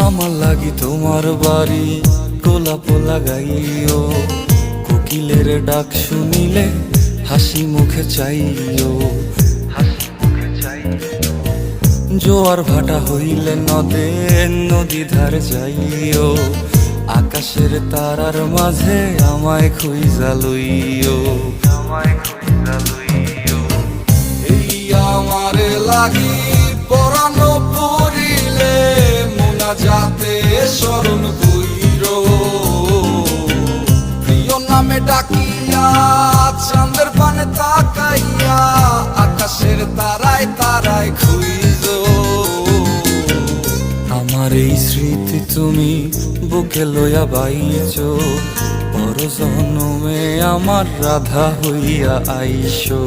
আমার লাগি তোমার বাড়ি গোলাপ লাগাইও, কোকিলের ডাক শুনিলে হাসি মুখে চাইও, জোয়ার ভাটা হইলে নদে নদী ধারে যাইও, আকাশের তারার মাঝে আমায় খুঁজা লইও, এই আমারে লাগি পরানো পড়িলে মোনাজাতে স্মরণ কইরো, প্রিয় নামে ডাকিয়া চাঁদের পানে তাকাইয়া আকাশের তারায় তারায় খুঁজো। আমার এই স্মৃতি তুমি বুকে লইয়া বাইছো, পর জন্মে আমার রাধা হইয়া আইসো।